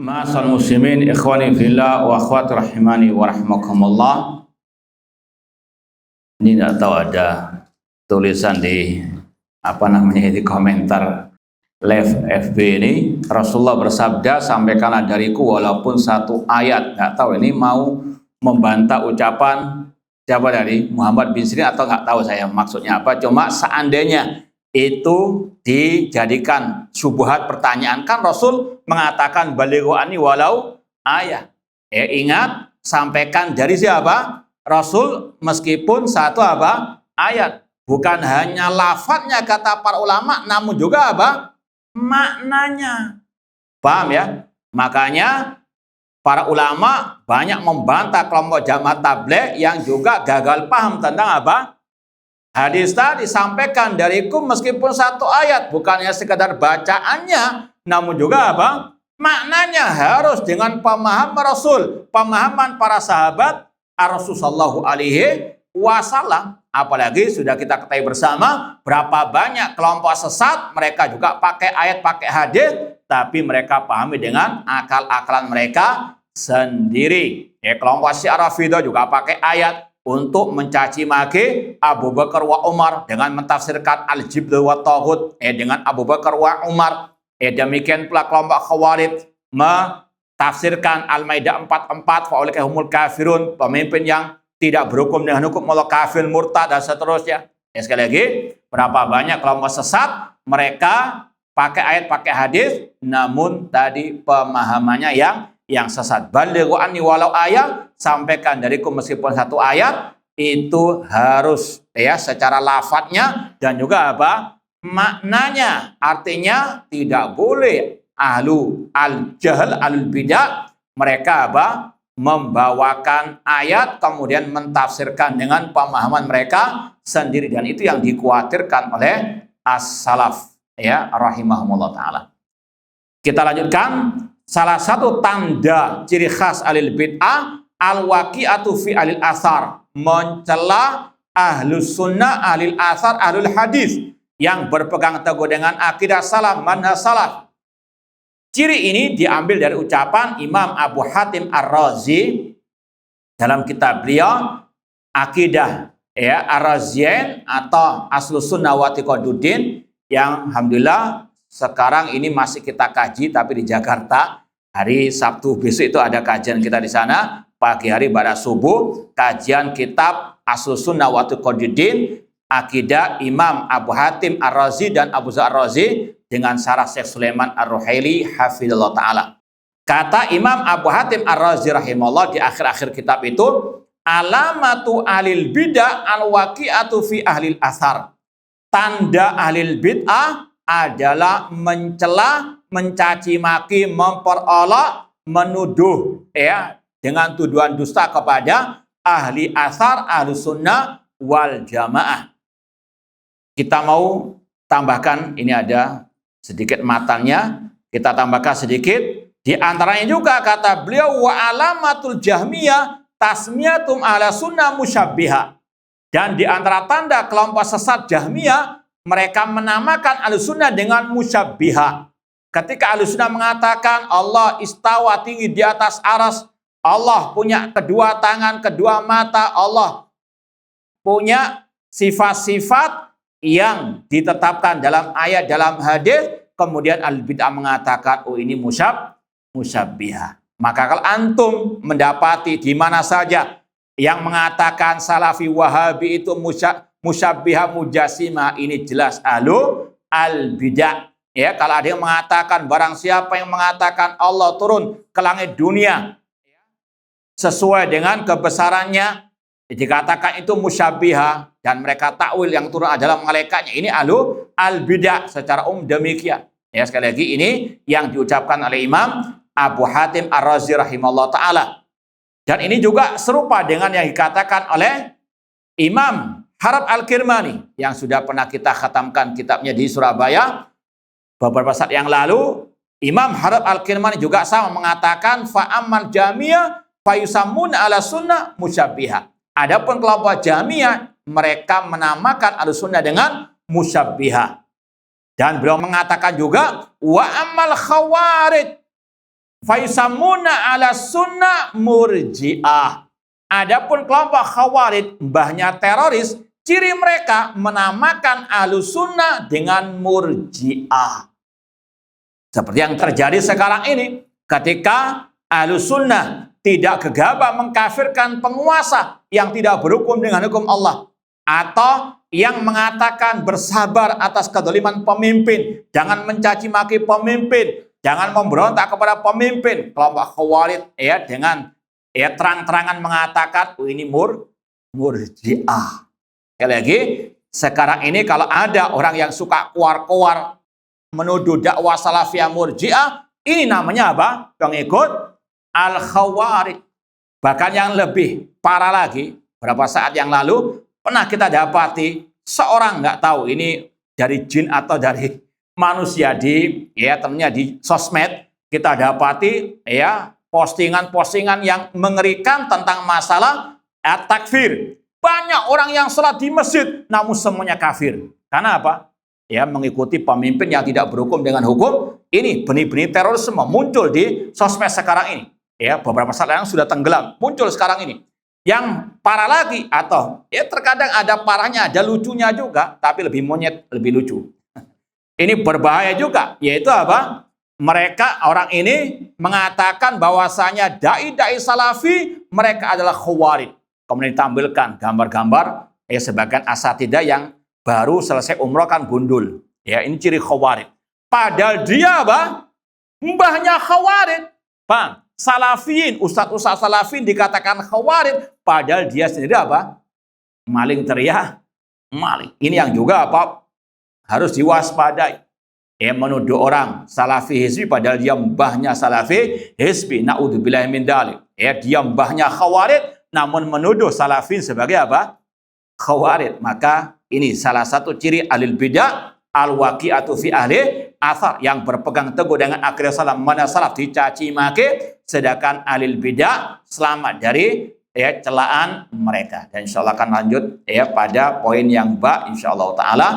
Ma'asal muslimin, ikhwani fillah wa akhwati rahimani wa rahmakumullah. Ini tidak tahu ada tulisan di di komentar live FB ini. Rasulullah bersabda, sampaikanlah dariku walaupun satu ayat. Nggak tahu ini mau membantah ucapan siapa dari Muhammad bin Sirin atau nggak tahu saya maksudnya apa. Cuma seandainya itu dijadikan syubhat pertanyaan, kan Rasul mengatakan balighu anni walau ayat. Ingat, sampaikan dari siapa? Rasul, meskipun satu apa? Ayat. Bukan hanya lafadznya kata para ulama, namun juga apa? Maknanya. Paham ya? Makanya para ulama banyak membantah kelompok jamaah tabligh yang juga gagal paham tentang apa? Hadis tadi, sampaikan dariku meskipun satu ayat, bukannya sekedar bacaannya, namun juga apa? Maknanya harus dengan pemahaman Rasul, pemahaman para sahabat Rasulullah sallallahu alaihi wasallam. Apalagi sudah kita ketahui bersama berapa banyak kelompok sesat, mereka juga pakai ayat, pakai hadis, tapi mereka pahami dengan akal-akalan mereka sendiri. Kelompok Syiah Rafidah juga pakai ayat untuk mencaci maki Abu Bakar wa Umar dengan mentafsirkan al-jibr wa taghut dengan Abu Bakar wa Umar. Demikian pula kelompok Khawarij mentafsirkan Al-Maidah 44 faulaika humul kafirun, pemimpin yang tidak berhukum dengan hukum Allah, kafir, murtad dan seterusnya. Sekali lagi, berapa banyak kelompok sesat, mereka pakai ayat, pakai hadis, namun tadi pemahamannya yang sesat. Balighu anni walau ayat, sampaikan dariku meskipun satu ayat, itu harus secara lafadznya dan juga apa? Maknanya. Artinya tidak boleh ahlu al-jahl, al-bidah, mereka apa? Membawakan ayat kemudian mentafsirkan dengan pemahaman mereka sendiri, dan itu yang dikhawatirkan oleh as-salaf rahimahumullah taala. Kita lanjutkan. Salah satu tanda ciri khas alil bid'ah al-waqi'atu fi alil asar, mencela ahlus sunnah, ahlul asar, ahlul hadis yang berpegang teguh dengan akidah salaf, manhaj salaf. Ciri ini diambil dari ucapan Imam Abu Hatim Ar-Razi dalam kitab beliau Akidah Ar-Raziyain atau Aslus Sunnah wa I'tiqaduddin, yang alhamdulillah sekarang ini masih kita kaji, tapi di Jakarta hari Sabtu besok itu ada kajian kita di sana, pagi hari pada subuh, kajian kitab Aslus Sunnah wa I'tiqaduddin, Akidah Imam Abu Hatim Ar-Razi dan Abu Zar Ar-Razi dengan syarah Syekh Sulaiman Ar-Ruhaili hafizallahu taala. Kata Imam Abu Hatim Ar-Razi rahimahullah di akhir-akhir kitab itu, alamatu ahlil bid'ah al-waqi'atu fi ahlil asar. Tanda ahlil bid'ah adalah mencela, mencaci maki, memperolok, menuduh dengan tuduhan dusta kepada ahli asar, ahli sunnah wal jamaah. Kita mau tambahkan, ini ada sedikit matanya, kita tambahkan sedikit. Di antaranya juga kata beliau, wa alamatul jahmiyah tasmiyatum ala sunnah musyabbiha. Dan di antara tanda kelompok sesat Jahmiyah, mereka menamakan Ahlussunnah dengan musyabbihah. Ketika Ahlussunnah mengatakan Allah istawa tinggi di atas aras, Allah punya kedua tangan, kedua mata, Allah punya sifat-sifat yang ditetapkan dalam ayat, dalam hadis, kemudian Al-Bid'ah mengatakan, oh ini musyabbihah. Maka kalau antum mendapati di mana saja yang mengatakan Salafi Wahabi itu musyabbihah mujassimah, ini jelas al-bid'ah. Ya, kalau ada yang mengatakan barang siapa yang mengatakan Allah turun ke langit dunia sesuai dengan kebesarannya, dikatakan itu musyabbihah dan mereka takwil yang turun adalah malaikatnya, ini al-bid'ah secara demikian. Ya, sekali lagi ini yang diucapkan oleh Imam Abu Hatim Ar-Razi rahimahullah ta'ala. Dan ini juga serupa dengan yang dikatakan oleh Imam Harab Al-Kirmani yang sudah pernah kita khatamkan kitabnya di Surabaya beberapa saat yang lalu. Imam Harab Al-Kirmani juga sama mengatakan fa'amman Jahmiyah fayusammun ala sunnah musyabbihah. Adapun kelompok Jahmiyah mereka menamakan Ahlussunnah dengan musyabbihah. Dan beliau mengatakan juga wa amal khawarij fayusammuna ala sunnah murji'ah. Adapun kelompok khawarij, mbahnya teroris, ciri mereka menamakan Ahlussunnah dengan murji'ah. Seperti yang terjadi sekarang ini, ketika Ahlussunnah tidak gegabah mengkafirkan penguasa yang tidak berhukum dengan hukum Allah, atau yang mengatakan bersabar atas kedoliman pemimpin, jangan mencaci maki pemimpin, jangan memberontak kepada pemimpin. Kelompok Khawarij ya dengan terang-terangan mengatakan ini murji'ah. Sekali lagi, sekarang ini kalau ada orang yang suka keluar-keluar menuduh dakwah salafiyah murji'ah, ini namanya apa? Pengikut al-Khawarij. Bahkan yang lebih parah lagi, beberapa saat yang lalu pernah kita dapati seorang, nggak tahu ini dari jin atau dari manusia, ternyata di sosmed kita dapati postingan-postingan yang mengerikan tentang masalah takfir. Banyak orang yang sholat di masjid namun semuanya kafir. Karena apa? Mengikuti pemimpin yang tidak berhukum dengan hukum. Ini benih-benih terorisme muncul di sosmed sekarang ini. Beberapa saat yang sudah tenggelam muncul sekarang ini. Yang parah lagi, atau terkadang ada parahnya, ada lucunya juga, tapi lebih monyet, lebih lucu. Ini berbahaya juga, yaitu apa? Mereka, orang ini mengatakan bahwasanya dai-dai salafi mereka adalah khawarij. Kemudian ditampilkan gambar-gambar sebagian asatidah yang baru selesai umroh kan gundul. Ini ciri khawarij. Padahal dia apa? Mbahnya khawarij. Bang, salafiyin, ustadz-ustadz salafiyin dikatakan khawarij, padahal dia sendiri apa? Maling teriak, maling. Ini yang juga apa? Harus diwaspadai. Menuduh orang salafi hizbi padahal dia mbahnya salafi hizbi. Na'udzubillahi min dzalik. Dia mbahnya khawarij namun menuduh salafin sebagai apa? Khawarij. Maka ini salah satu ciri ahlul bidah al-waqi'atu fi ahli athar, yang berpegang teguh dengan akidah salaf, mana salaf dicaci maki, sedangkan ahlul bidah selamat dari celaan mereka. Dan insyaallah akan lanjut pada poin yang insyaallah taala.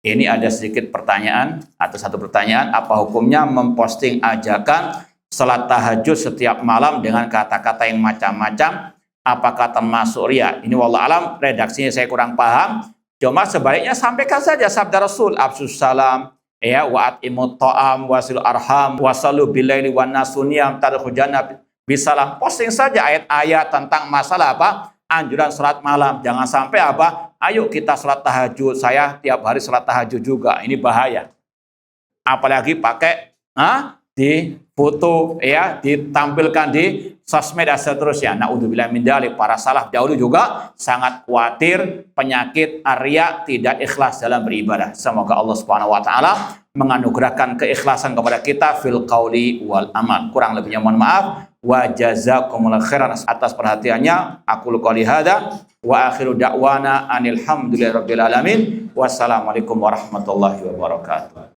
Ini ada sedikit pertanyaan atau satu pertanyaan, apa hukumnya memposting ajakan salat tahajud setiap malam dengan kata-kata yang macam-macam, apakah termasuk riya? Ini wallahu alam, redaksinya saya kurang paham. Cuma sebaliknya sampaikan saja sabda Rasul, absus salam, wa atimut ta'am, wasil arham, wasalu bilaili wan nasuniyam tadkhul jannah bisalam. Posting saja ayat-ayat tentang masalah apa? Anjuran salat malam. Jangan sampai apa? Ayo kita salat tahajud. Saya tiap hari salat tahajud juga. Ini bahaya. Apalagi pakai di foto ditampilkan di sosmed dan seterusnya. Na'udzubillah min dzalik. Para salaf dahulu juga sangat khawatir penyakit riya, tidak ikhlas dalam beribadah. Semoga Allah Subhanahu wa taala menganugerahkan keikhlasan kepada kita fil qauli wal amal. Kurang lebihnya mohon maaf. Wa jazakumullahu khairan atas perhatiannya. Aku qouli hada wa akhiru da'wana anil hamdulillahi rabbil alamin. Wassalamualaikum warahmatullahi wabarakatuh.